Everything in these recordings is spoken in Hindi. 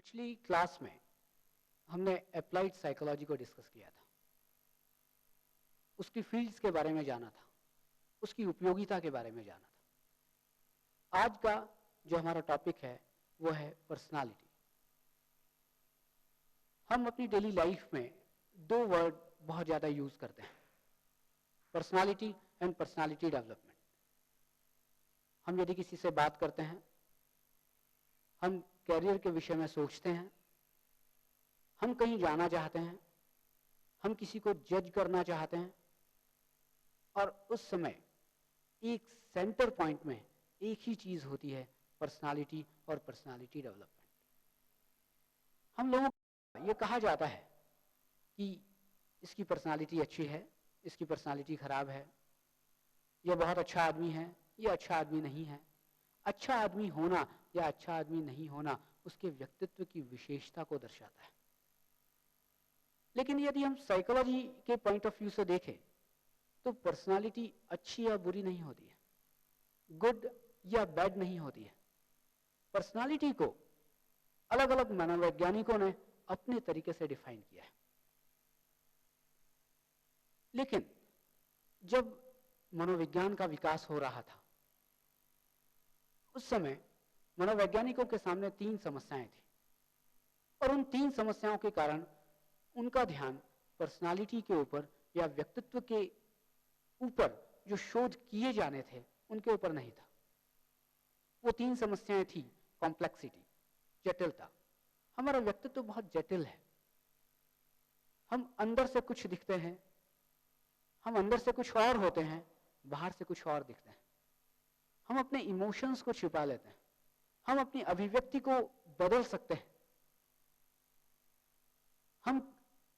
पिछली क्लास में हमने अप्लाइड साइकोलॉजी को डिस्कस किया था, उसकी फील्ड्स के बारे में जाना था, उसकी उपयोगिता के बारे में जाना था। आज का जो हमारा टॉपिक है वो है पर्सनालिटी। हम अपनी डेली लाइफ में दो वर्ड बहुत ज़्यादा यूज करते हैं, पर्सनालिटी एंड पर्सनालिटी डेवलपमेंट। हम यदि किसी से बात करते हैं, हम कैरियर के विषय में सोचते हैं, हम कहीं जाना चाहते हैं, हम किसी को जज करना चाहते हैं, और उस समय एक सेंटर पॉइंट में एक ही चीज होती है, पर्सनालिटी और पर्सनालिटी डेवलपमेंट। हम लोगों को ये कहा जाता है कि इसकी पर्सनालिटी अच्छी है, इसकी पर्सनालिटी खराब है, यह बहुत अच्छा आदमी है, यह अच्छा आदमी नहीं है। अच्छा आदमी होना या अच्छा आदमी नहीं होना उसके व्यक्तित्व की विशेषता को दर्शाता है। लेकिन यदि हम साइकोलॉजी के पॉइंट ऑफ व्यू से देखें तो पर्सनालिटी अच्छी या बुरी नहीं होती है, गुड या बैड नहीं होती है। पर्सनालिटी को अलग अलग मनोवैज्ञानिकों ने अपने तरीके से डिफाइन किया है। लेकिन जब मनोविज्ञान का विकास हो रहा था उस समय मनोवैज्ञानिकों के सामने तीन समस्याएं थी, और उन तीन समस्याओं के कारण उनका ध्यान पर्सनालिटी के ऊपर या व्यक्तित्व के ऊपर जो शोध किए जाने थे उनके ऊपर नहीं था। वो तीन समस्याएं थी कॉम्प्लेक्सिटी, जटिलता। हमारा व्यक्तित्व बहुत जटिल है। हम अंदर से कुछ दिखते हैं, हम अंदर से कुछ और होते हैं, बाहर से कुछ और दिखते हैं। हम अपने इमोशंस को छिपा लेते हैं, हम अपनी अभिव्यक्ति को बदल सकते हैं, हम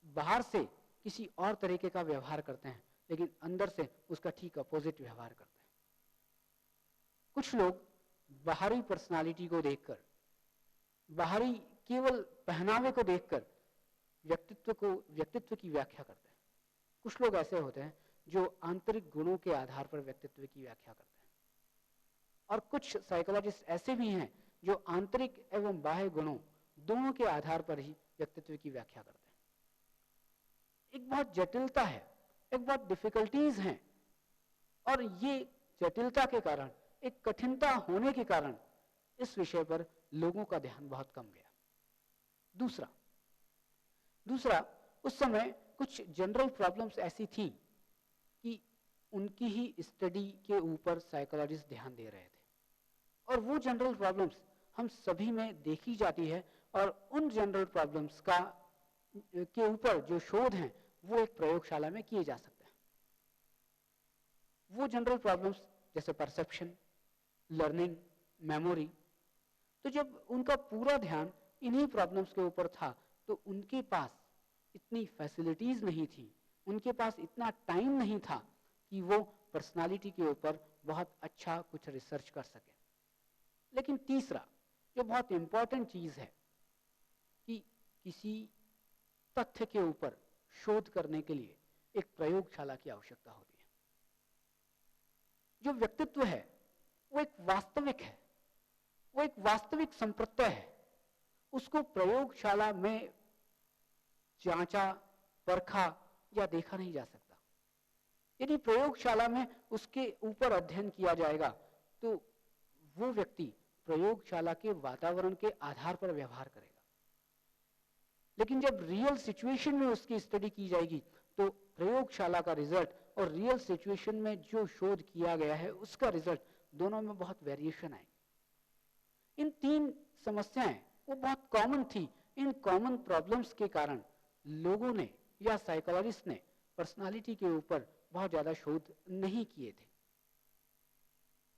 बाहर से किसी और तरीके का व्यवहार करते हैं लेकिन अंदर से उसका ठीक अपोजिट व्यवहार करते हैं। कुछ लोग बाहरी पर्सनालिटी को देखकर, बाहरी केवल पहनावे को देखकर व्यक्तित्व की व्याख्या करते हैं। कुछ लोग ऐसे होते हैं जो आंतरिक गुणों के आधार पर व्यक्तित्व की व्याख्या करते हैं, और कुछ साइकोलॉजिस्ट ऐसे भी हैं जो आंतरिक एवं बाह्य गुणों दोनों के आधार पर ही व्यक्तित्व की व्याख्या करते हैं। एक बहुत जटिलता है, एक बहुत डिफिकल्टीज हैं, और ये जटिलता के कारण, एक कठिनता होने के कारण इस विषय पर लोगों का ध्यान बहुत कम गया। दूसरा उस समय कुछ जनरल प्रॉब्लम्स ऐसी थी कि उनकी ही स्टडी के ऊपर साइकोलॉजिस्ट ध्यान दे रहे थे, और वो जनरल प्रॉब्लम्स हम सभी में देखी जाती है, और उन जनरल प्रॉब्लम्स के ऊपर जो शोध हैं वो एक प्रयोगशाला में किए जा सकते हैं। वो जनरल प्रॉब्लम्स जैसे परसेप्शन, लर्निंग, मेमोरी। तो जब उनका पूरा ध्यान इन्हीं प्रॉब्लम्स के ऊपर था तो उनके पास इतनी फैसिलिटीज नहीं थी, उनके पास इतना टाइम नहीं था कि वो पर्सनालिटी के ऊपर बहुत अच्छा कुछ रिसर्च कर सके। लेकिन तीसरा जो बहुत इंपॉर्टेंट चीज है कि किसी तथ्य के ऊपर शोध करने के लिए एक प्रयोगशाला की आवश्यकता होती है। जो व्यक्तित्व है वो एक वास्तविक है, वो एक वास्तविक संप्रत्यय है। उसको प्रयोगशाला में जांचा, परखा या देखा नहीं जा सकता। यदि प्रयोगशाला में उसके ऊपर अध्ययन किया जाएगा तो वो व्यक्ति प्रयोगशाला के वातावरण के आधार पर व्यवहार करेगा। लेकिन जब रियल सिचुएशन में उसकी स्टडी की जाएगी तो प्रयोगशाला का रिजल्ट और रियल सिचुएशन में जो शोध किया गया है उसका रिजल्ट, दोनों में बहुत वेरिएशन आएगी। इन तीन समस्याएं वो बहुत कॉमन थी। इन कॉमन प्रॉब्लम्स के कारण लोगों ने या साइकोलॉजिस्ट ने पर्सनालिटी के ऊपर बहुत ज्यादा शोध नहीं किए थे।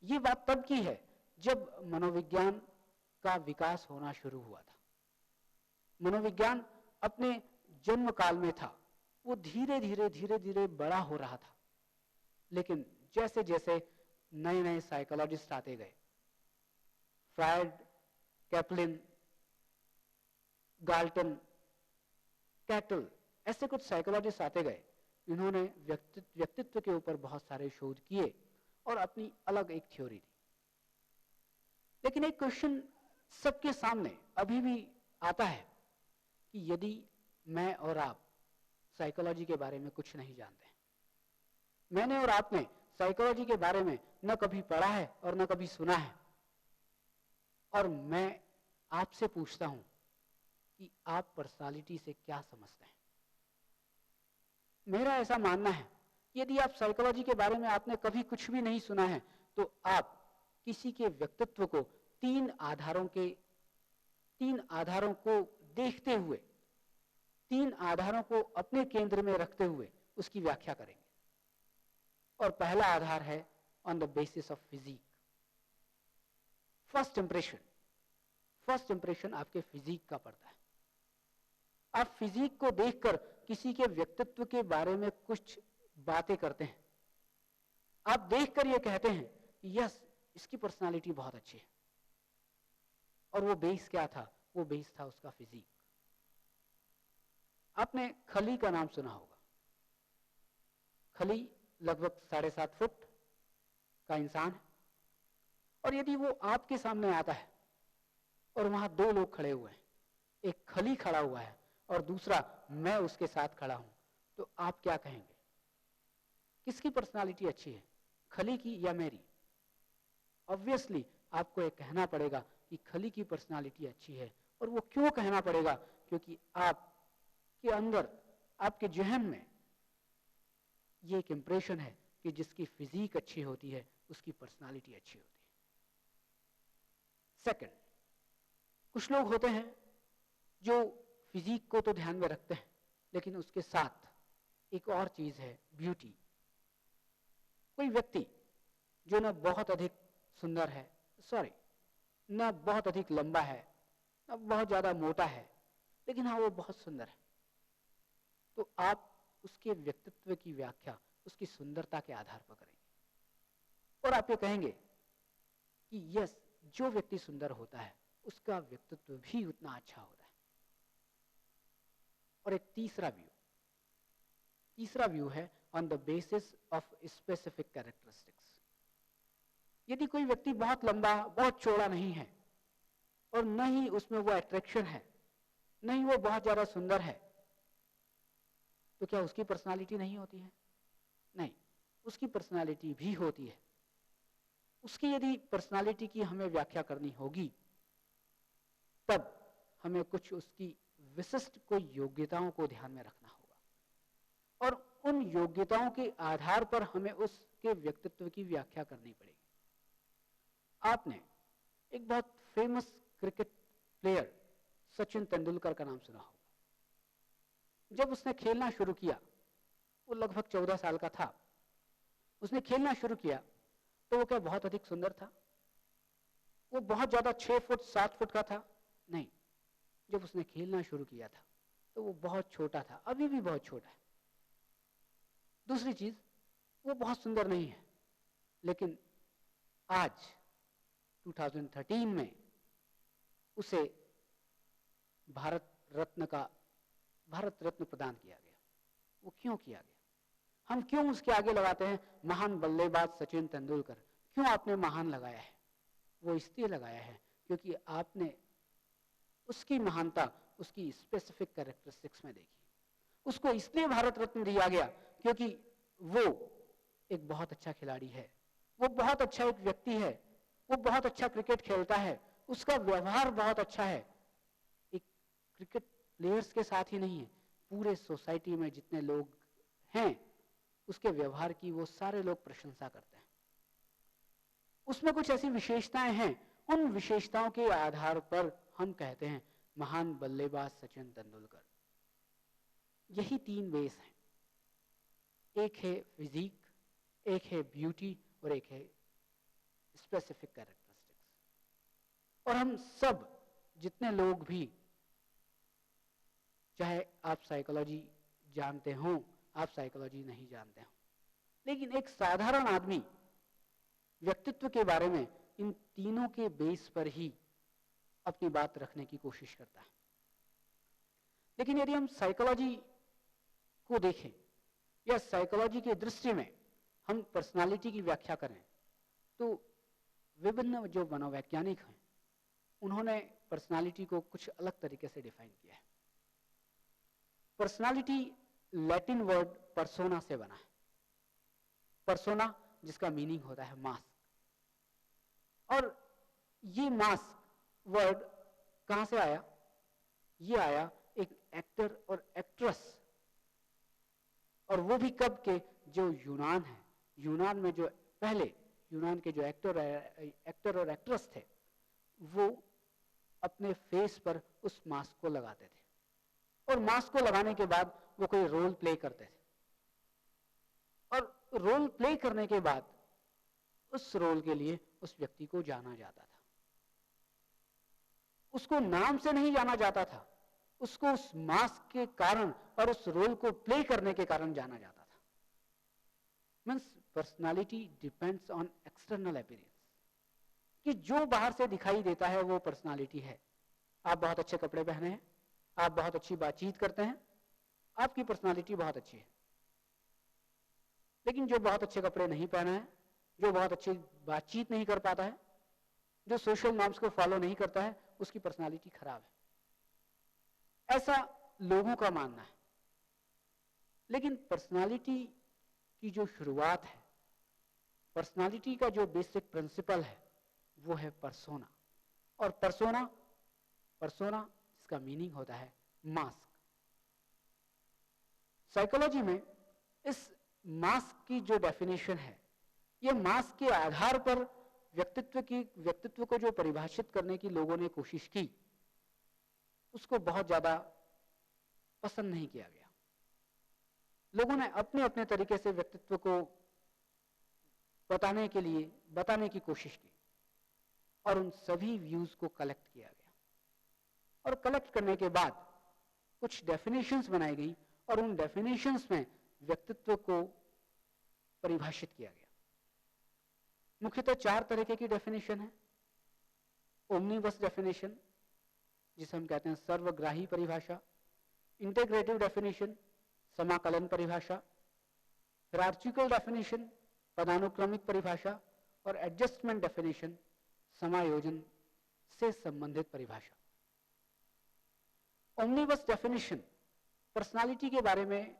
ये बात तब की है जब मनोविज्ञान का विकास होना शुरू हुआ था। मनोविज्ञान अपने जन्म काल में था, वो धीरे धीरे बड़ा हो रहा था। लेकिन जैसे जैसे नए नए साइकोलॉजिस्ट आते गए, फ्रायड, कैपलिन, गाल्टन, कैटल, ऐसे कुछ साइकोलॉजिस्ट आते गए, इन्होंने व्यक्तित्व के ऊपर बहुत सारे शोध किए और अपनी अलग एक थ्योरी दी। लेकिन एक क्वेश्चन सबके सामने अभी भी आता है कि यदि मैं और आप साइकोलॉजी के बारे में कुछ नहीं जानते, मैंने और आपने साइकोलॉजी के बारे में न कभी पढ़ा है और न कभी सुना है, और मैं आपसे पूछता हूं कि आप पर्सनालिटी से क्या समझते हैं। मेरा ऐसा मानना है कि यदि आप साइकोलॉजी के बारे में आपने कभी कुछ भी नहीं सुना है, तो आप किसी के व्यक्तित्व को तीन आधारों को देखते हुए, तीन आधारों को अपने केंद्र में रखते हुए उसकी व्याख्या करेंगे। और पहला आधार है on the basis of physique. First impression आपके फिजिक का पड़ता है। आप फिजिक को देखकर किसी के व्यक्तित्व के बारे में कुछ बातें करते हैं। आप देखकर यह कहते हैं कि यस, इसकी पर्सनालिटी बहुत अच्छी है। और वो बेस क्या था? वो बेस था उसका फिजिक। आपने खली का नाम सुना होगा। खली लगभग 7.5 फुट का इंसान है, और यदि वो आपके सामने आता है और वहां दो लोग खड़े हुए हैं, एक खली खड़ा हुआ है और दूसरा मैं उसके साथ खड़ा हूं, तो आप क्या कहेंगे? किसकी पर्सनालिटी अच्छी है, खली की या मेरी? ऑब्वियसली आपको एक कहना पड़ेगा कि खली की पर्सनालिटी अच्छी है। और वो क्यों कहना पड़ेगा? क्योंकि आपके अंदर, आपके जहन में ये एक इंप्रेशन है कि जिसकी फिजिक अच्छी होती है उसकी पर्सनालिटी अच्छी होती है। सेकंड, कुछ लोग होते हैं जो फिजिक को तो ध्यान में रखते हैं, लेकिन उसके साथ एक और चीज है, ब्यूटी। कोई व्यक्ति जो न बहुत अधिक सुंदर है, न बहुत अधिक लंबा है, न बहुत ज्यादा मोटा है, लेकिन हाँ वो बहुत सुंदर है, तो आप उसके व्यक्तित्व की व्याख्या उसकी सुंदरता के आधार पर करेंगे। और आप ये कहेंगे कि यस, जो व्यक्ति सुंदर होता है उसका व्यक्तित्व भी उतना अच्छा होता है। और एक तीसरा व्यू है on the basis of specific characteristics. यदि कोई व्यक्ति बहुत लंबा, बहुत चौड़ा नहीं है, और न ही उसमें वो अट्रैक्शन है, न ही वो बहुत ज्यादा सुंदर है, तो क्या उसकी पर्सनालिटी नहीं होती है? नहीं, उसकी पर्सनालिटी भी होती है। उसकी यदि पर्सनालिटी की हमें व्याख्या करनी होगी, तब हमें कुछ उसकी विशिष्ट कोई योग्यताओं को ध्यान में रखना होगा, और उन योग्यताओं के आधार पर हमें उसके व्यक्तित्व की व्याख्या करनी पड़ेगी। आपने एक बहुत famous cricket player Sachin Tendulkar का नाम सुना होगा। जब उसने खेलना शुरू किया, वो लगभग 14 साल का था, उसने खेलना शुरू किया, तो वो क्या बहुत अधिक सुंदर था? वो बहुत ज्यादा 6 फुट 7 फुट का था? नहीं। जब उसने खेलना शुरू किया था तो वो बहुत छोटा था, अभी भी बहुत छोटा है। दूसरी चीज, वो बहुत सुंदर नहीं है, लेकिन आज 2013 में उसे भारत रत्न प्रदान किया गया। वो क्यों किया गया? हम क्यों उसके आगे लगाते हैं महान बल्लेबाज सचिन तेंदुलकर? क्यों आपने महान लगाया है? वो इसलिए लगाया है क्योंकि आपने उसकी महानता उसकी स्पेसिफिक कैरेक्टरिस्टिक्स में देखी। उसको इसलिए भारत रत्न दिया गया क्योंकि वो एक बहुत अच्छा खिलाड़ी है, वो बहुत अच्छा एक व्यक्ति है, वो बहुत अच्छा क्रिकेट खेलता है, उसका व्यवहार बहुत अच्छा है। एक क्रिकेट प्लेयर्स के साथ ही नहीं है, पूरे सोसाइटी में जितने लोग हैं उसके व्यवहार की वो सारे लोग प्रशंसा करते हैं। उसमें कुछ ऐसी विशेषताएं हैं, उन विशेषताओं के आधार पर हम कहते हैं महान बल्लेबाज सचिन तेंदुलकर। यही 3 बेस हैं, एक है फिजिक, एक है ब्यूटी, और एक है स्पेसिफिक कैरेक्टरिस्टिक्स। और हम सब जितने लोग भी, चाहे आप साइकोलॉजी जानते हो, आप साइकोलॉजी नहीं जानते हो, लेकिन एक साधारण आदमी व्यक्तित्व के बारे में इन तीनों के बेस पर ही अपनी बात रखने की कोशिश करता है। लेकिन यदि हम साइकोलॉजी को देखें या साइकोलॉजी की दृष्टि में हम पर्सनालिटी की व्याख्या करें, तो विभिन्न जो मनोवैज्ञानिक हैं उन्होंने पर्सनालिटी को कुछ अलग तरीके से डिफाइन किया है। पर्सनालिटी लैटिन वर्ड पर्सोना से बना है। पर्सोना जिसका मीनिंग होता है मास्क, और ये मास्क वर्ड कहां से आया? ये आया एक एक्टर और एक्ट्रेस, और वो भी कब के, जो यूनान है, यूनान में जो पहले यूनान के जो एक्टर और एक्ट्रेस थे, वो अपने फेस पर उस मास्क को लगाते थे, और मास्क को लगाने के बाद वो कोई रोल प्ले करते थे, और रोल प्ले करने के बाद उस रोल के लिए उस व्यक्ति को जाना जाता था। उसको नाम से नहीं जाना जाता था, उसको उस मास्क के कारण और उस रोल को प्ले करने के कारण जाना जाता था। Means personality depends on external appearance, कि जो बाहर से दिखाई देता है वो पर्सनालिटी है। आप बहुत अच्छे कपड़े पहने हैं, आप बहुत अच्छी बातचीत करते हैं, आपकी पर्सनालिटी बहुत अच्छी है। लेकिन जो बहुत अच्छे कपड़े नहीं पहना है, जो बहुत अच्छी बातचीत नहीं कर पाता है, जो सोशल नॉर्म्स को फॉलो नहीं करता है, उसकी पर्सनालिटी खराब है, ऐसा लोगों का मानना है। लेकिन पर्सनालिटी की जो शुरुआत है, पर्सनालिटी का जो बेसिक प्रिंसिपल है, वो है पर्सोना। और पर्सोना जिसका मीनिंग होता है मास्क। साइकोलॉजी में इस मास्क की जो डेफिनेशन है, ये मास्क के आधार पर व्यक्तित्व को जो परिभाषित करने की लोगों ने कोशिश की, उसको बहुत ज्यादा पसंद नहीं किया गया। लोगों ने अपने अपने तरीके से व्यक्तित्व को बताने की कोशिश की, और उन सभी व्यूज को कलेक्ट किया गया, और कलेक्ट करने के बाद कुछ डेफिनेशंस बनाई गई, और उन डेफिनेशंस में व्यक्तित्व को परिभाषित किया गया। मुख्यतः 4 तरीके की डेफिनेशन है। ओमनीबस डेफिनेशन, जिसे हम कहते हैं सर्वग्राही परिभाषा, इंटीग्रेटिव डेफिनेशन, समाकलन परिभाषा, हायरार्चिकल डेफिनेशन, पदानुक्रमिक परिभाषा, और एडजस्टमेंट डेफिनेशन, समायोजन से संबंधित परिभाषा। ओमनीबस डेफिनेशन पर्सनालिटी के बारे में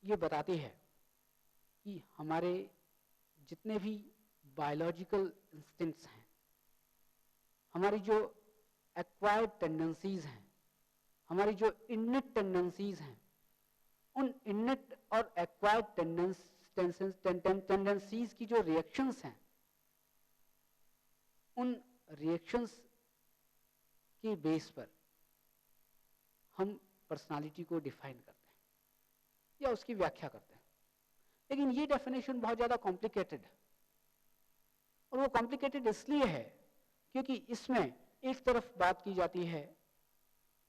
ये बताती है कि हमारे जितने भी बायोलॉजिकल इंस्टिंक्ट्स हैं, हमारी जो एक्वायर्ड टेंडेंसीज हैं, हमारी जो इननेट टेंडेंसीज हैं, उन इननेट और एक्वायर्ड टेंडेंसीज की जो रिएक्शंस हैं, उन रिएक्शंस के बेस पर हम पर्सनालिटी को डिफाइन करते हैं या उसकी व्याख्या करते हैं। लेकिन ये डेफिनेशन बहुत ज्यादा कॉम्प्लिकेटेड है, और वो कॉम्प्लिकेटेड इसलिए है क्योंकि इसमें एक तरफ बात की जाती है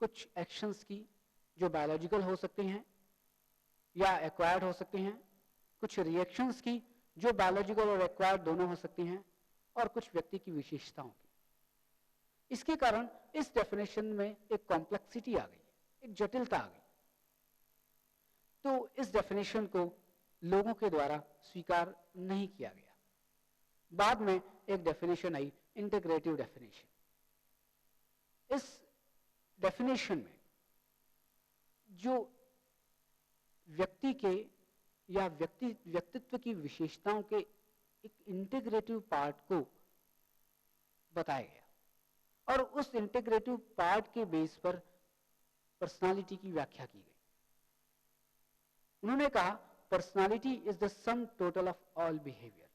कुछ एक्शंस की जो बायोलॉजिकल हो सकती हैं या एक्वायर्ड हो सकती हैं, कुछ रिएक्शंस की जो बायोलॉजिकल और एक्वायर्ड दोनों हो सकती हैं, और कुछ व्यक्ति की विशेषताओं की। इसके कारण इस डेफिनेशन में एक कॉम्प्लेक्सिटी आ गई, एक जटिलता आ गई। तो इस डेफिनेशन को लोगों के द्वारा स्वीकार नहीं किया गया। बाद में एक डेफिनेशन आई, इंटीग्रेटिव डेफिनेशन। इस डेफिनेशन में जो व्यक्ति के या व्यक्तित्व की विशेषताओं के एक इंटीग्रेटिव पार्ट को बताया गया, और उस इंटीग्रेटिव पार्ट के बेस पर पर्सनालिटी की व्याख्या की गई। उन्होंने कहा personality is the sum total of all behaviour.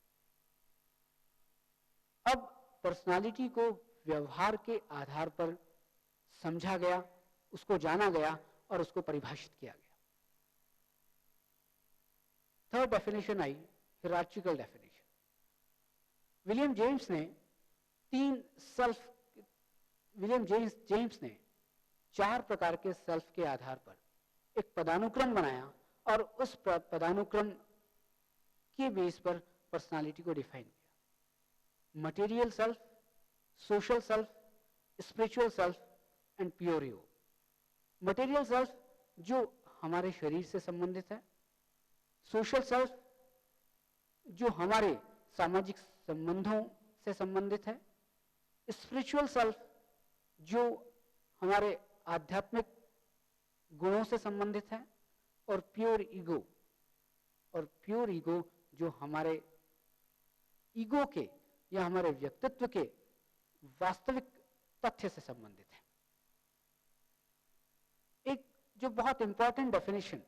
अब पर्सनालिटी को व्यवहार के आधार पर समझा गया, उसको जाना गया और उसको परिभाषित किया गया। थर्ड डेफिनेशन आई, हायरार्चिकल डेफिनेशन। विलियम जेम्स ने 4 प्रकार के सेल्फ के आधार पर एक पदानुक्रम बनाया, और उस पदानुक्रम के बेस पर पर्सनालिटी को डिफाइन किया। Material self, social self, spiritual self and pure ego. Material self जो हमारे शरीर से संबंधित है, सोशल सेल्फ जो हमारे सामाजिक संबंधों से संबंधित है, स्पिरिचुअल सेल्फ जो हमारे आध्यात्मिक गुणों से संबंधित है, और प्योर ईगो जो हमारे ईगो के या हमारे व्यक्तित्व के वास्तविक तथ्य से संबंधित है। एक जो बहुत इंपॉर्टेंट डेफिनेशन,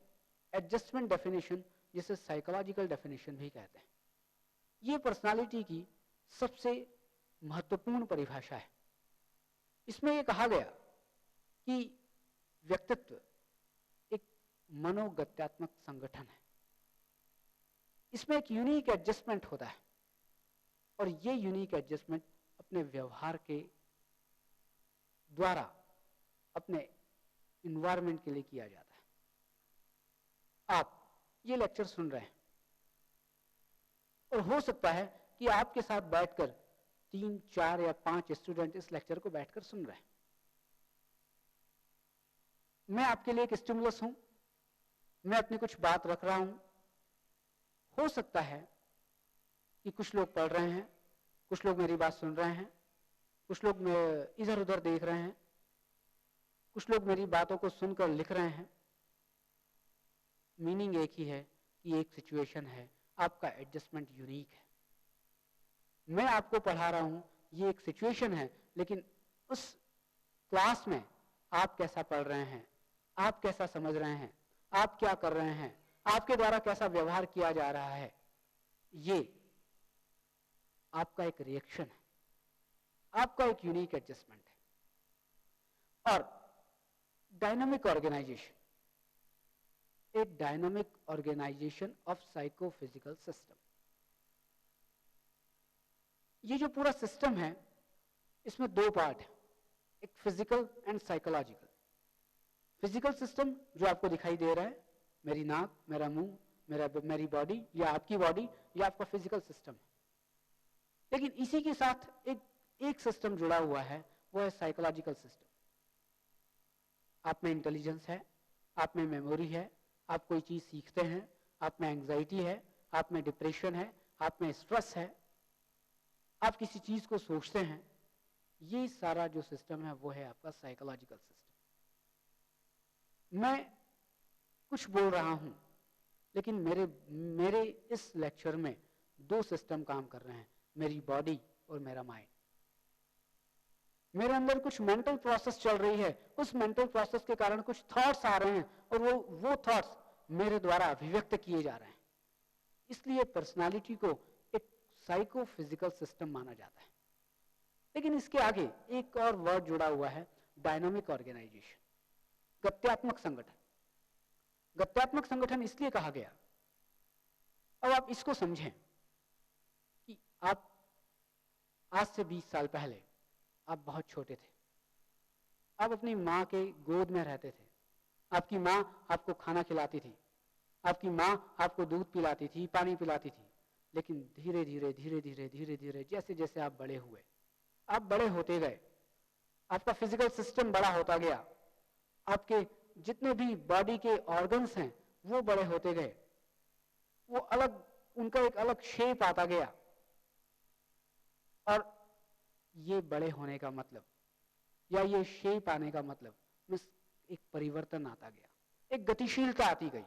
एडजस्टमेंट डेफिनेशन, जिसे साइकोलॉजिकल डेफिनेशन भी कहते हैं, ये पर्सनालिटी की सबसे महत्वपूर्ण परिभाषा है। इसमें यह कहा गया कि व्यक्तित्व एक मनोगत्यात्मक संगठन है। इसमें एक यूनिक एडजस्टमेंट होता है, और ये यूनिक एडजस्टमेंट अपने व्यवहार के द्वारा अपने इन्वायरमेंट के लिए किया जाता है। आप ये लेक्चर सुन रहे हैं, और हो सकता है कि आपके साथ बैठकर 3, 4 या 5 स्टूडेंट इस लेक्चर को बैठकर सुन रहे हैं। मैं आपके लिए एक स्टिमुलस हूं, मैं अपनी कुछ बात रख रहा हूं। हो सकता है कि कुछ लोग पढ़ रहे हैं, कुछ लोग मेरी बात सुन रहे हैं, कुछ लोग इधर उधर देख रहे हैं, कुछ लोग मेरी बातों को सुनकर लिख रहे हैं। मीनिंग एक ही है कि एक सिचुएशन है, आपका एडजस्टमेंट यूनिक है। मैं आपको पढ़ा रहा हूं, ये एक सिचुएशन है, लेकिन उस क्लास में आप कैसा पढ़ रहे हैं, आप कैसा समझ रहे हैं, आप क्या कर रहे हैं, आपके द्वारा कैसा व्यवहार किया जा रहा है, ये आपका एक रिएक्शन है, आपका एक यूनिक एडजस्टमेंट है। और dynamic organisation, a dynamic organisation of psychophysical system, ये जो पूरा सिस्टम है इसमें 2 पार्ट है, एक physical and psychological. Physical system जो आपको दिखाई दे रहा है, मेरी नाक, मेरा मुंह, मेरी बॉडी या आपकी बॉडी, ये आपका फिजिकल सिस्टम है। लेकिन इसी के साथ एक सिस्टम जुड़ा हुआ है, वो है साइकोलॉजिकल सिस्टम। आप में इंटेलिजेंस है, आप में मेमोरी है, आप कोई चीज सीखते हैं, आप में एंग्जाइटी है, आप में डिप्रेशन है, आप में स्ट्रेस है, आप किसी चीज को सोचते हैं। ये सारा जो सिस्टम है वो है आपका साइकोलॉजिकल सिस्टम। मैं कुछ बोल रहा हूं, लेकिन मेरे इस लेक्चर में 2 सिस्टम काम कर रहे हैं, मेरी बॉडी और मेरा माइंड। मेरे अंदर कुछ मेंटल प्रोसेस चल रही है, उस मेंटल प्रोसेस के कारण कुछ थॉट्स आ रहे हैं, और वो थॉट्स मेरे द्वारा अभिव्यक्त किए जा रहे हैं। इसलिए पर्सनालिटी को एक साइकोफिजिकल सिस्टम माना जाता है। लेकिन इसके आगे एक और वर्ड जुड़ा हुआ है, डायनामिक ऑर्गेनाइजेशन, गत्यात्मक संगठन। गत्यात्मक संगठन इसलिए कहा गया, अब आप इसको समझें कि आप आज से 20 साल पहले आप बहुत छोटे थे, आप अपनी माँ के गोद में रहते थे, आपकी माँ आपको खाना खिलाती थी, आपकी माँ आपको दूध पिलाती थी, पानी पिलाती थी। लेकिन धीरे धीरे जैसे जैसे आप बड़े हुए, आप बड़े होते गए, आपका फिजिकल सिस्टम बड़ा होता गया, आपके जितने भी बॉडी के ऑर्गन्स हैं वो बड़े होते गए, वो अलग, उनका एक अलग शेप आता गया। और ये बड़े होने का मतलब या ये शेप आने का मतलब एक परिवर्तन आता गया, एक गतिशीलता आती गई,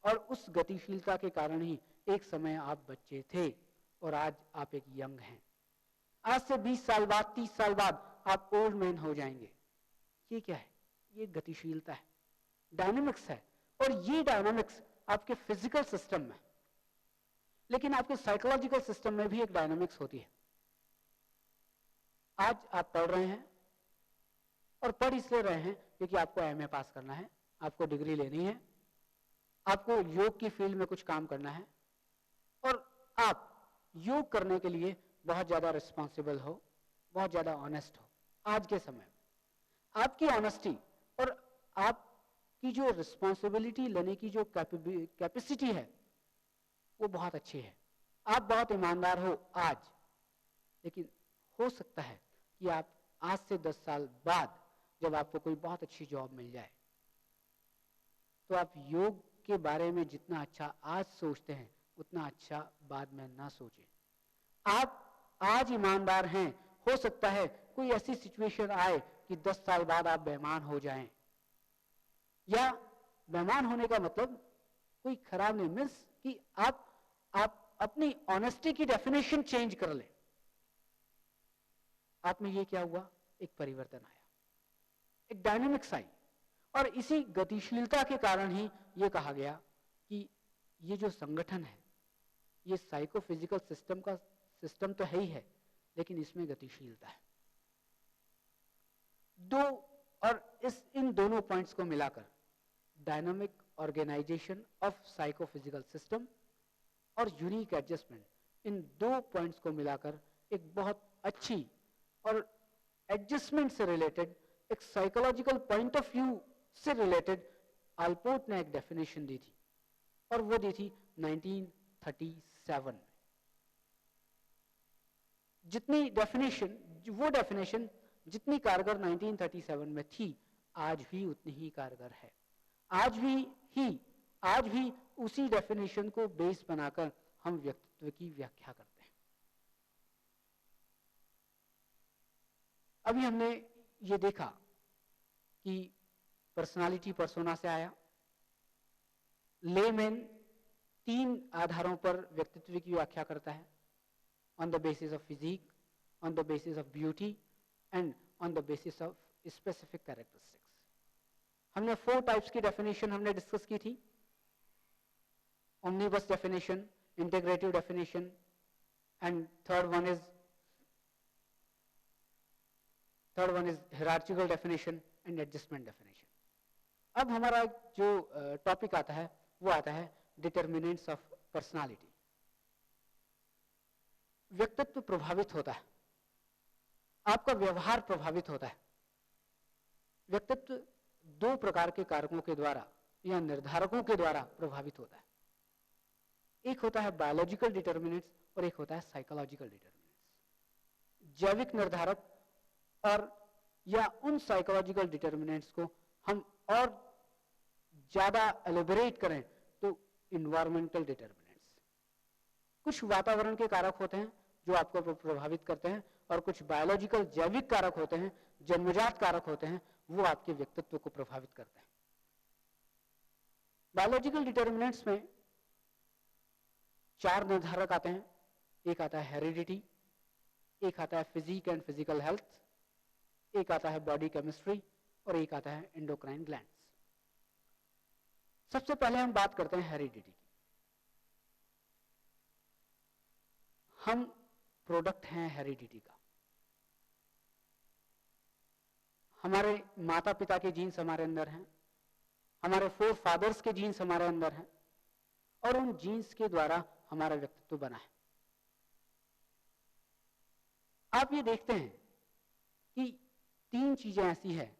और उस गतिशीलता के कारण ही एक समय आप बच्चे थे और आज आप एक यंग हैं। आज से 20 साल बाद, 30 साल बाद आप ओल्ड मैन हो जाएंगे। ये क्या है? ये गतिशीलता है, डायनामिक्स है। और ये डायनामिक्स आपके फिजिकल सिस्टम में, लेकिन आपके साइकोलॉजिकल सिस्टम में भी एक डायनामिक्स होती है। आज आप पढ़ रहे हैं, और पढ़ इसलिए रहे हैं क्योंकि आपको एमए पास करना है, आपको डिग्री लेनी है, आपको योग की फील्ड में कुछ काम करना है, और आप योग करने के लिए बहुत ज्यादा रिस्पॉन्सिबल हो, बहुत ज्यादा ऑनेस्ट हो। आज के समय में आपकी ऑनेस्टी और आपकी जो रिस्पॉन्सिबिलिटी लेने की जो कैपेसिटी है वो बहुत अच्छी है। आप बहुत ईमानदार हो आज, लेकिन हो सकता है कि आप आज से 10 साल बाद जब आपको कोई बहुत अच्छी जॉब मिल जाए तो आप योग के बारे में जितना अच्छा आज सोचते हैं उतना अच्छा बाद में ना सोचें। आप आज ईमानदार हैं, हो सकता है कोई ऐसी सिचुएशन आए कि 10 साल बाद आप बेईमान हो जाएं, या बेईमान होने का मतलब कोई खराब नहीं, मीन्स कि आप अपनी ऑनेस्टी की डेफिनेशन चेंज कर लें। आप में ये क्या हुआ? एक परिवर्तन आया, एक डायनामिक्स आई, और इसी गतिशीलता के कारण ही ये कहा गया कि ये जो संगठन है ये साइकोफिजिकल सिस्टम का सिस्टम तो है ही है, लेकिन इसमें गतिशीलता है। इन दोनों पॉइंट्स को मिलाकर dynamic organisation of psychophysical system और यूनिक एडजस्टमेंट, इन दो पॉइंट्स को मिलाकर एक बहुत अच्छी और एडजस्टमेंट से रिलेटेड, एक साइकोलॉजिकल पॉइंट ऑफ व्यू से रिलेटेड आल्पोर्ट ने एक डेफिनेशन दी थी, और वो दी थी 1937 में। वो डेफिनेशन जितनी कारगर 1937 में थी, आज भी उतनी ही कारगर है। आज भी उसी डेफिनेशन को बेस बनाकर हम व्यक्तित्व की व्याख्या करते हैं। अभी हमने ये देखा कि पर्सनालिटी पर्सोना से आया। लेमैन 3 आधारों पर व्यक्तित्व की व्याख्या करता है, on the basis of physique, on the basis of beauty and on the basis of specific characteristics. हमने 4 टाइप्स की डेफिनेशन हमने डिस्कस की थी, omnibus definition, integrative definition, and third one is hierarchical definition and adjustment definition. अब हमारा जो टॉपिक आता है वो आता है डिटर्मिनेंट्स ऑफ पर्सनालिटी। व्यक्तित्व प्रभावित होता है, आपका व्यवहार प्रभावित होता है। व्यक्तित्व 2 प्रकार के कारकों के द्वारा या निर्धारकों के द्वारा प्रभावित होता है। एक होता है बायोलॉजिकल डिटर्मिनेंट्स और एक होता है साइकोलॉजिकल डिटर्मिनेंट्स। जैविक निर्धारक और या उन साइकोलॉजिकल डिटर्मिनेंट्स को हम और ज्यादा एलिबरेट करें तो इन्वायरमेंटल डिटर्मिनेंट्स। कुछ वातावरण के कारक होते हैं जो आपको प्रभावित करते हैं, और कुछ बायोलॉजिकल जैविक कारक होते हैं, जन्मजात कारक होते हैं, वो आपके व्यक्तित्व को प्रभावित करते हैं। बायोलॉजिकल डिटर्मिनेंट्स में 4 निर्धारक आते हैं। एक आता है हेरिडिटी, एक आता है फिजिक एंड फिजिकल हेल्थ, एक आता है बॉडी केमिस्ट्री, और एक आता है एंडोक्राइन ग्लैंड्स। सबसे पहले हम बात करते हैं हेरिडिटी की। हम प्रोडक्ट हैं हेरिडिटी का। हमारे माता पिता के जीन्स हमारे अंदर हैं, हमारे 4 फादर्स के जीन्स हमारे अंदर हैं, और उन जीन्स के द्वारा हमारा व्यक्तित्व बना है। आप ये देखते हैं कि 3 चीजें ऐसी हैं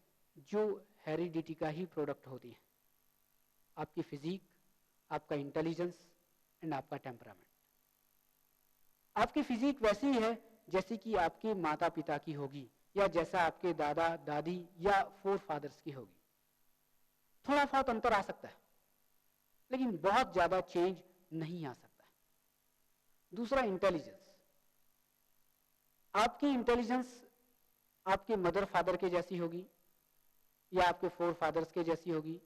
जो हेरिडिटी का ही प्रोडक्ट होती हैं, आपकी फिजिक, आपका इंटेलिजेंस एंड आपका टेम्परामेंट। आपकी फिजिक वैसी है जैसी कि आपके माता पिता की होगी, या जैसा आपके दादा दादी या 4 फादर्स की होगी। थोड़ा बहुत अंतर आ सकता है, लेकिन बहुत ज्यादा चेंज नहीं आ सकता है। दूसरा, इंटेलिजेंस। आपकी इंटेलिजेंस आपके मदर फादर के जैसी होगी या आपके 4 फादर्स के जैसी होगी।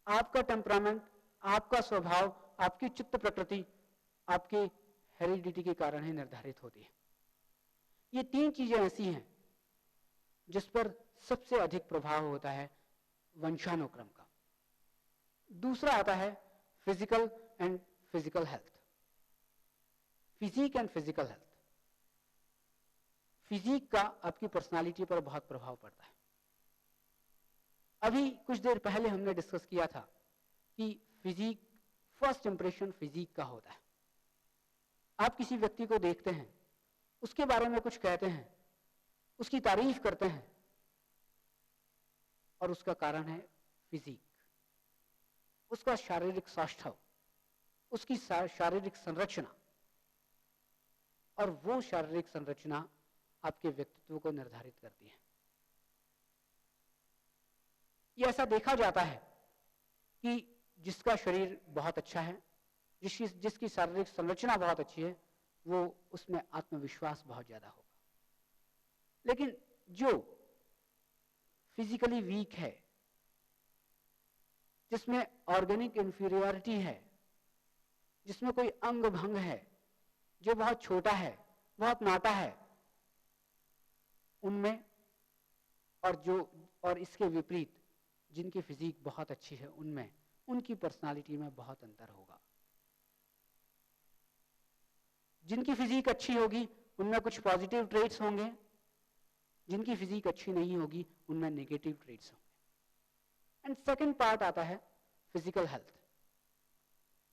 आपका टेम्परामेंट, आपका स्वभाव, आपकी चित्त प्रकृति आपके हेरिडिटी के कारण ही निर्धारित होती है। ये 3 चीजें ऐसी हैं जिस पर सबसे अधिक प्रभाव होता है वंशानुक्रम का। दूसरा आता है physical and physical health. Physique and physical health. Physique का आपकी पर्सनालिटी पर बहुत प्रभाव पड़ता है। अभी कुछ देर पहले हमने डिस्कस किया था कि फिजिक, फर्स्ट इंप्रेशन फिजिक का होता है। आप किसी व्यक्ति को देखते हैं, उसके बारे में कुछ कहते हैं, उसकी तारीफ करते हैं, और उसका कारण है फिजिक, उसका शारीरिक सौष्ठव, उसकी शारीरिक संरचना, और वो शारीरिक संरचना आपके व्यक्तित्व को निर्धारित करती है। ये ऐसा देखा जाता है कि जिसका शरीर बहुत अच्छा है, जिसकी शारीरिक संरचना बहुत अच्छी है, वो उसमें आत्मविश्वास बहुत ज्यादा होगा। लेकिन जो फिजिकली वीक है, जिसमें ऑर्गेनिक इंफीरियरिटी है, जिसमें कोई अंग भंग है, जो बहुत छोटा है, बहुत नाटा है, उनमें और इसके विपरीत जिनकी फिजिक बहुत अच्छी है, उनमें उनकी पर्सनालिटी में बहुत अंतर होगा। जिनकी फिजिक अच्छी होगी उनमें कुछ पॉजिटिव ट्रेट्स होंगे, जिनकी फिजिक अच्छी नहीं होगी उनमें नेगेटिव ट्रेट्स होंगे। एंड सेकंड पार्ट आता है फिजिकल हेल्थ।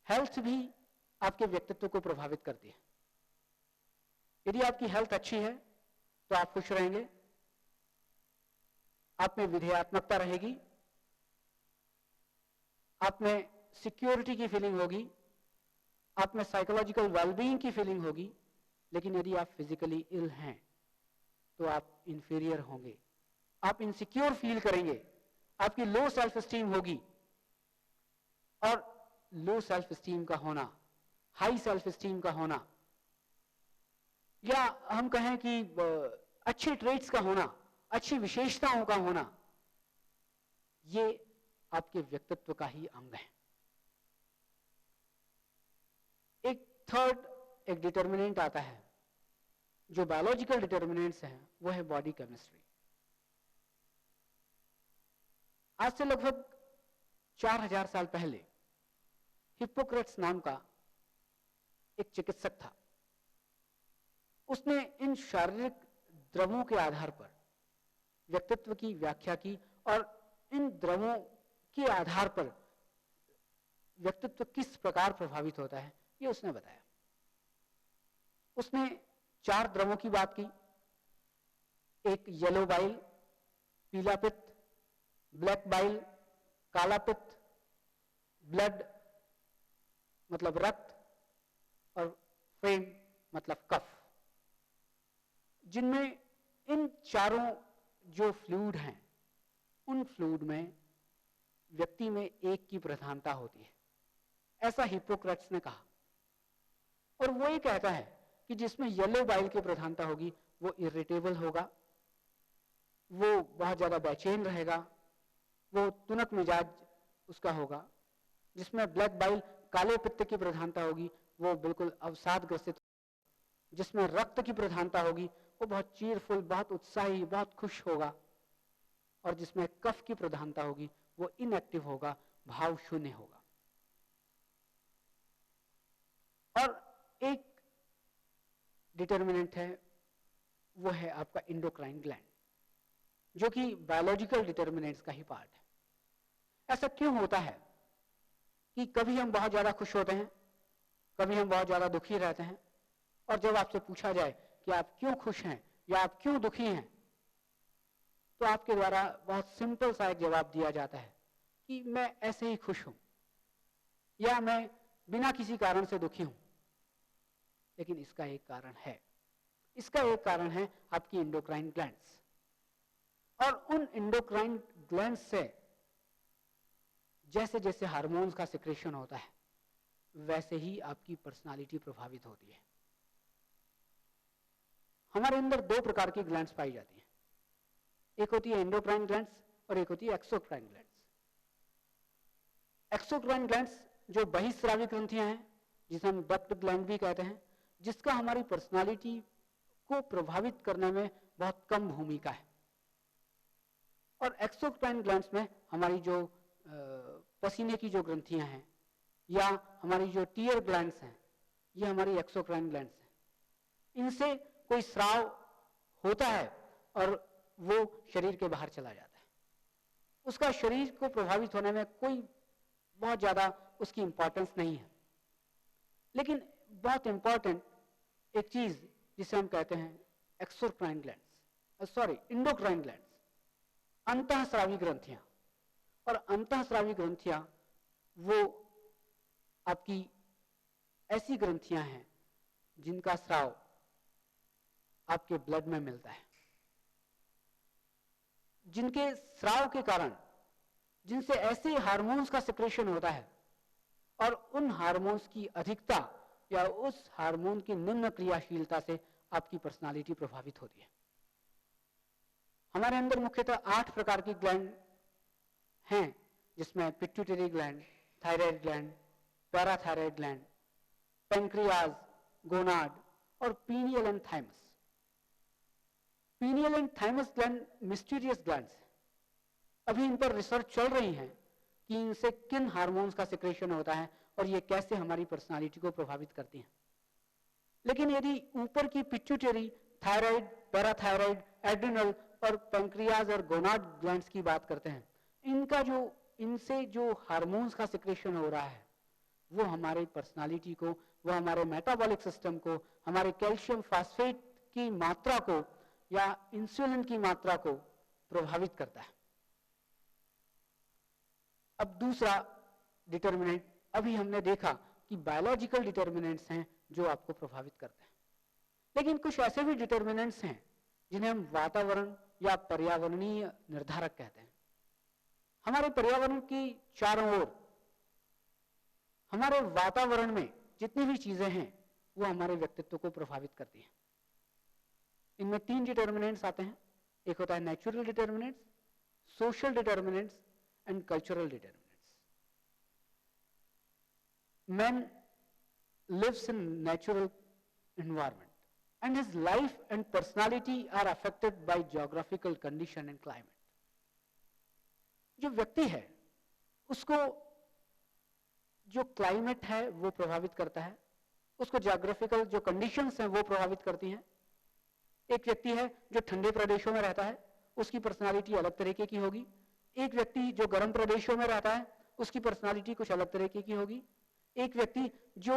हेल्थ भी आपके व्यक्तित्व को प्रभावित करती है। यदि आपकी हेल्थ अच्छी है तो आप खुश रहेंगे, आप में विधेयात्मकता रहेगी, आप में सिक्योरिटी की फीलिंग होगी, आप में साइकोलॉजिकल वेलबीइंग की फीलिंग होगी। लेकिन यदि आप फिजिकली इल हैं तो आप इंफीरियर होंगे, आप इनसिक्योर फील करेंगे, आपकी लो सेल्फ एस्टीम होगी। और लो सेल्फ एस्टीम का होना, हाई सेल्फ एस्टीम का होना, या हम कहें कि अच्छे ट्रेट्स का होना, अच्छी विशेषताओं का होना, ये आपके व्यक्तित्व का ही अंग है। एक थर्ड एक डिटर्मिनेंट आता है, जो बायोलॉजिकल डिटर्मिनेंट्स हैं, वो है बॉडी केमिस्ट्री। आज से लगभग 4000 साल पहले हिप्पोक्रेट्स नाम का एक चिकित्सक था। उसने इन शारीरिक द्रवों के आधार पर व्यक्तित्व की व्याख्या की और इन द्रवों के आधार पर व्यक्तित्व किस प्रकार प्रभावित होता है ये उसने बताया। उसने 4 द्रवों की बात की, एक येलो बाइल, पीला पित्त, ब्लैक बाइल, काला पित्त, ब्लड मतलब रक्त, और फेम मतलब कफ, जिनमें इन चारों जो फ्लूइड हैं, उन फ्लूइड में व्यक्ति में एक की प्रधानता होती है, ऐसा हिप्पोक्रेट्स ने कहा। और वो ये कहता है कि जिसमें येलो बाइल की प्रधानता होगी वो इरिटेबल होगा, वो बहुत ज्यादा बेचैन रहेगा, वो तुनक मिजाज उसका होगा। जिसमें ब्लैक बाइल काले पित्त की प्रधानता होगी वो बिल्कुल अवसाद ग्रसित, जिसमें रक्त की प्रधानता होगी वो बहुत चीरफुल, बहुत उत्साही, बहुत खुश होगा, और जिसमें कफ की प्रधानता होगी वो इनएक्टिव होगा, भाव शून्य होगा। और एक डिटर्मिनेंट है, वो है आपका एंडोक्राइन ग्लैंड, जो कि बायोलॉजिकल डिटर्मिनेंट्स का ही पार्ट है। ऐसा क्यों होता है कि कभी हम बहुत ज्यादा खुश होते हैं, कभी हम बहुत ज्यादा दुखी रहते हैं, और जब आपसे पूछा जाए कि आप क्यों खुश हैं या आप क्यों दुखी हैं, तो आपके द्वारा बहुत सिंपल सा एक जवाब दिया जाता है कि मैं ऐसे ही खुश हूं, या मैं बिना किसी कारण से दुखी हूं। लेकिन इसका एक कारण है, इसका एक कारण है आपकी एंडोक्राइन ग्लैंड्स। और उन एंडोक्राइन ग्लैंड्स से जैसे जैसे हार्मोन्स का सिक्रेशन होता है, वैसे ही आपकी पर्सनालिटी प्रभावित होती है। हमारे अंदर 2 प्रकार की ग्लैंड्स पाई जाती हैं, एक होती है एंडोक्राइन ग्लैंड्स और एक होती है एक्सोक्राइन ग्लैंड्स। एक्सोक्राइन ग्लैंड्स जो बहिस्रावी ग्रंथियां हैं, जिसे हम डक्ट ग्लैंड भी कहते हैं, जिसका हमारी पर्सनालिटी को प्रभावित करने में बहुत कम भूमिका है। और एक्सोक्राइन ग्लैंड्स में हमारी जो पसीने की जो ग्रंथियां हैं या हमारी जो टीयर ग्लैंड्स हैं, ये हमारी एक्सोक्राइन ग्लैंड्स हैं। इनसे कोई स्राव होता है और वो शरीर के बाहर चला जाता है। उसका शरीर को प्रभावित होने में कोई बहुत ज्यादा उसकी इंपॉर्टेंस नहीं है। लेकिन बहुत इंपॉर्टेंट एक चीज जिसे हम कहते हैं एक्सोक्राइन ग्लैंड्स, एंडोक्राइन ग्लैंड्स, अंतःस्रावी ग्रंथियां। और अंतःस्रावी ग्रंथियां वो आपकी ऐसी ग्रंथियां हैं जिनका स्राव आपके ब्लड में मिलता है, जिनके स्राव के कारण, जिनसे ऐसे हार्मोन्स का सिक्रेशन होता है, और उन हार्मोन्स की अधिकता या उस हार्मोन की निम्न क्रियाशीलता से आपकी पर्सनालिटी प्रभावित होती है। हमारे अंदर मुख्यतः 8 प्रकार की ग्लैंड हैं, जिसमें pituitary gland, thyroid gland, parathyroid gland, pancreas, gonad और pineal and thymus. Pineal and thymus gland mysterious glands हैं। अभी इन पर रिसर्च चल रही है कि इनसे किन हार्मोन्स का सिक्रेशन होता है और ये कैसे हमारी पर्सनालिटी को प्रभावित करती हैं। लेकिन यदि ऊपर की पिट्यूटरी, थायराइड, पैराथायराइड, एड्रिनल और पेंक्रियाज और गोनाड ग्लैंड्स की बात करते हैं, इनसे जो हार्मोन्स का सिक्रेशन हो रहा है वो हमारी पर्सनालिटी को, वो हमारे मेटाबॉलिक सिस्टम को, हमारे कैल्शियम फास्फेट की मात्रा को या इंसुलिन की मात्रा को प्रभावित करता है। अब दूसरा डिटर्मिनेंट, अभी हमने देखा कि बायोलॉजिकल डिटर्मिनेंट्स हैं जो आपको प्रभावित करते हैं, लेकिन कुछ ऐसे भी डिटर्मिनेंट्स हैं जिन्हें हम वातावरण या पर्यावरणीय निर्धारक कहते हैं। हमारे पर्यावरण की चारों ओर, हमारे वातावरण में जितनी भी चीजें हैं वो हमारे व्यक्तित्व को प्रभावित करती हैं। इनमें 3 डिटर्मिनेंट्स आते हैं। एक होता है natural determinants, social determinants and cultural determinants. Man lives in natural environment and his life and personality are affected by geographical condition and climate. जो व्यक्ति है उसको जो क्लाइमेट है वो प्रभावित करता है, उसको ज्योग्राफिकल जो कंडीशंस हैं वो प्रभावित करती हैं। एक व्यक्ति है जो ठंडे प्रदेशों में रहता है, उसकी पर्सनालिटी अलग तरीके की होगी। एक व्यक्ति जो गर्म प्रदेशों में रहता है उसकी पर्सनालिटी कुछ अलग तरीके की होगी। एक व्यक्ति जो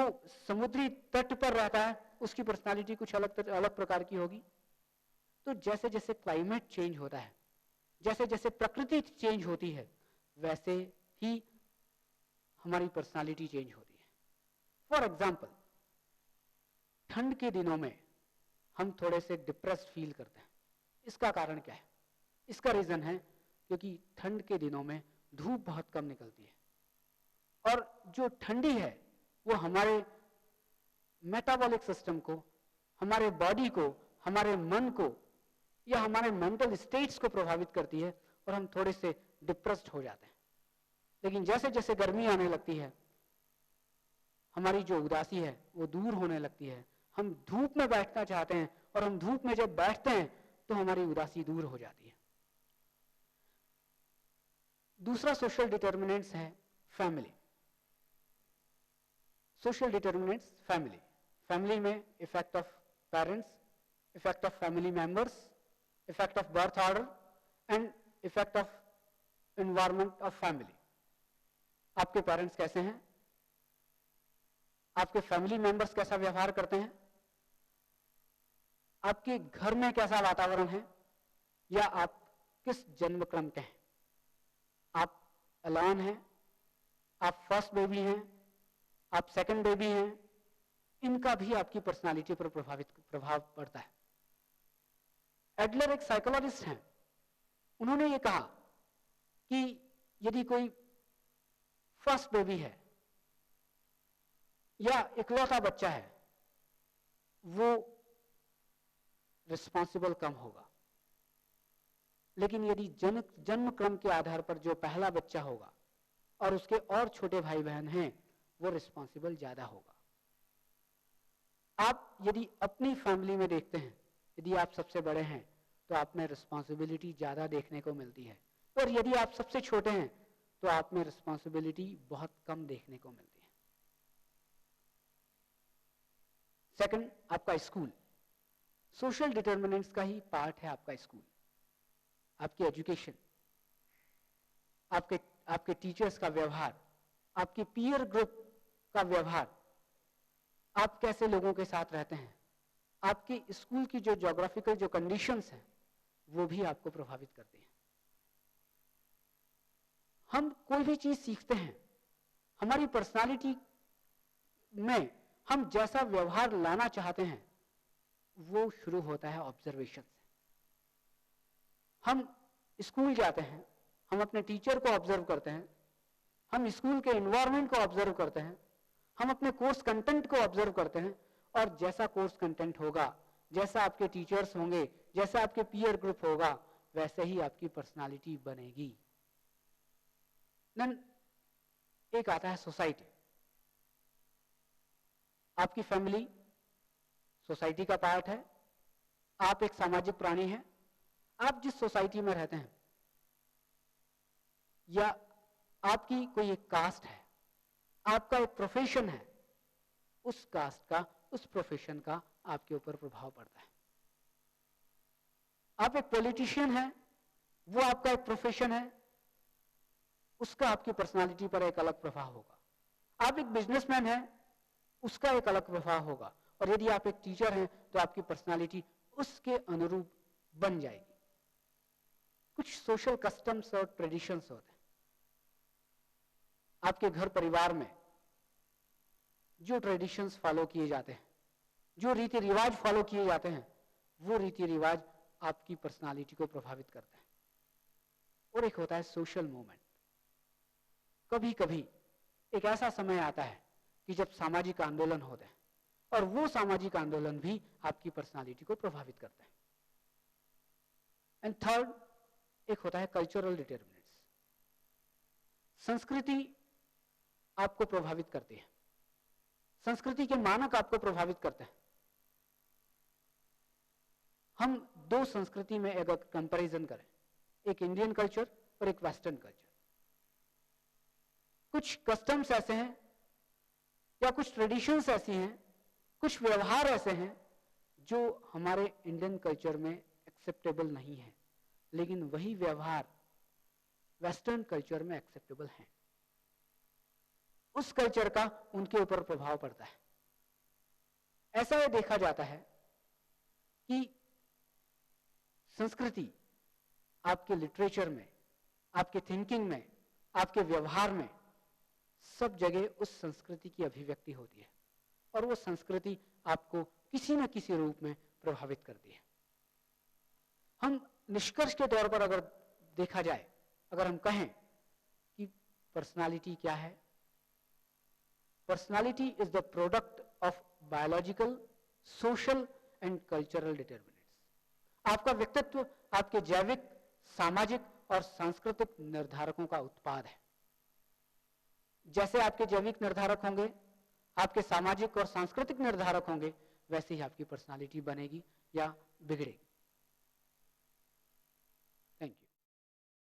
समुद्री तट पर रहता है उसकी पर्सनालिटी कुछ अलग प्रकार की होगी। तो जैसे जैसे क्लाइमेट चेंज होता है, जैसे जैसे प्रकृति चेंज होती है, वैसे ही हमारी पर्सनालिटी चेंज होती है। फॉर एग्जाम्पल, ठंड के दिनों में हम थोड़े से डिप्रेस्ड फील करते हैं। इसका कारण क्या है? इसका रीजन है क्योंकि ठंड के दिनों में धूप बहुत कम निकलती है और जो ठंडी है वो हमारे मेटाबॉलिक सिस्टम को, हमारे बॉडी को, हमारे मन को या हमारे मेंटल स्टेट्स को प्रभावित करती है और हम थोड़े से डिप्रेस्ड हो जाते हैं। लेकिन जैसे जैसे गर्मी आने लगती है, हमारी जो उदासी है वो दूर होने लगती है। हम धूप में बैठना चाहते हैं और हम धूप में जब बैठते हैं तो हमारी उदासी दूर हो जाती है। दूसरा सोशल डिटर्मिनेंट्स है family. Social determinants family, family में effect of parents, effect of family members, effect of birth order and effect of environment of family. आपके पेरेंट्स कैसे हैं, आपके फैमिली मेंबर्स कैसा व्यवहार करते हैं, आपके घर में कैसा वातावरण है, या आप किस जन्म क्रम के हैं। आप अलान हैं, आप फर्स्ट बेबी हैं, आप सेकंड बेबी हैं, इनका भी आपकी पर्सनालिटी पर प्रभाव पड़ता है। एडलर एक साइकोलॉजिस्ट हैं, उन्होंने ये कहा कि यदि कोई फर्स्ट बेबी है या इकलौता बच्चा है, वो रिस्पॉन्सिबल कम होगा, लेकिन यदि जन्म क्रम के आधार पर जो पहला बच्चा होगा और उसके और छोटे भाई बहन हैं, वो रिस्पॉन्सिबल ज्यादा होगा। आप यदि अपनी फैमिली में देखते हैं, यदि आप सबसे बड़े हैं तो आप में रिस्पॉन्सिबिलिटी ज्यादा देखने को मिलती है, और यदि आप सबसे छोटे हैं तो आप में रिस्पॉन्सिबिलिटी बहुत कम देखने को मिलती है। सेकंड, आपका स्कूल। सोशल डिटर्मिनेंट्स का ही पार्ट है आपका स्कूल, आपकी एजुकेशन, आपके टीचर्स का व्यवहार, आपके पीयर ग्रुप का व्यवहार, आप कैसे लोगों के साथ रहते हैं, आपके स्कूल की जो ज्योग्राफिकल जो कंडीशंस हैं वो भी आपको प्रभावित करती हैं। हम कोई भी चीज सीखते हैं, हमारी पर्सनालिटी में हम जैसा व्यवहार लाना चाहते हैं वो शुरू होता है ऑब्जर्वेशन से। हम स्कूल जाते हैं, हम अपने टीचर को ऑब्जर्व करते हैं, हम स्कूल के एनवायरनमेंट को ऑब्जर्व करते हैं, हम अपने कोर्स कंटेंट को ऑब्जर्व करते हैं, और जैसा कोर्स कंटेंट होगा, जैसा आपके टीचर्स होंगे, जैसा आपके पीयर ग्रुप होगा, वैसे ही आपकी पर्सनालिटी बनेगी। देन एक आता है सोसाइटी। आपकी फैमिली सोसाइटी का पार्ट है, आप एक सामाजिक प्राणी हैं। आप जिस सोसाइटी में रहते हैं या आपकी कोई एक कास्ट है, आपका एक प्रोफेशन है, उस कास्ट का, उस प्रोफेशन का आपके ऊपर प्रभाव पड़ता है। आप एक पॉलिटिशियन हैं, वो आपका एक प्रोफेशन है, उसका आपकी पर्सनालिटी पर एक अलग प्रभाव होगा। आप एक बिजनेसमैन हैं, उसका एक अलग प्रभाव होगा। और यदि आप एक टीचर हैं तो आपकी पर्सनालिटी उसके अनुरूप बन जाएगी। कुछ सोशल कस्टम्स और ट्रेडिशंस होते हैं। आपके घर परिवार में जो ट्रेडिशंस फॉलो किए जाते हैं, जो रीति रिवाज फॉलो किए जाते हैं, वो रीति रिवाज आपकी पर्सनालिटी को प्रभावित करते हैं। और एक होता है सोशल मूवमेंट। कभी कभी एक ऐसा समय आता है कि जब सामाजिक आंदोलन होते हैं, और वो सामाजिक आंदोलन भी आपकी पर्सनालिटी को प्रभावित करते हैं। एंड थर्ड, एक होता है कल्चरल डिटरमिनेंट्स। संस्कृति आपको प्रभावित करती है, संस्कृति के मानक आपको प्रभावित करते हैं। हम दो संस्कृति में अगर कंपैरिजन करें, एक इंडियन कल्चर और एक वेस्टर्न कल्चर, कुछ कस्टम्स ऐसे हैं या कुछ ट्रेडिशंस ऐसी हैं, कुछ व्यवहार ऐसे हैं जो हमारे इंडियन कल्चर में एक्सेप्टेबल नहीं है, लेकिन वही व्यवहार वेस्टर्न कल्चर में एक्सेप्टेबल हैं। उस कल्चर का उनके ऊपर प्रभाव पड़ता है। ऐसा यह देखा जाता है कि संस्कृति आपके लिटरेचर में, आपके थिंकिंग में, आपके व्यवहार में, सब जगह उस संस्कृति की अभिव्यक्ति होती है, और वो संस्कृति आपको किसी न किसी रूप में प्रभावित करती है। हम निष्कर्ष के तौर पर अगर देखा जाए, अगर हम कहें कि पर्सनालिटी क्या है, personality is the product of biological, social and cultural determinants. आपका व्यक्तित्व आपके जैविक, सामाजिक और सांस्कृतिक निर्धारकों का उत्पाद है। जैसे आपके जैविक निर्धारक होंगे, आपके सामाजिक और सांस्कृतिक निर्धारक होंगे, वैसे ही आपकी पर्सनालिटी बनेगी या बिगड़ेगी।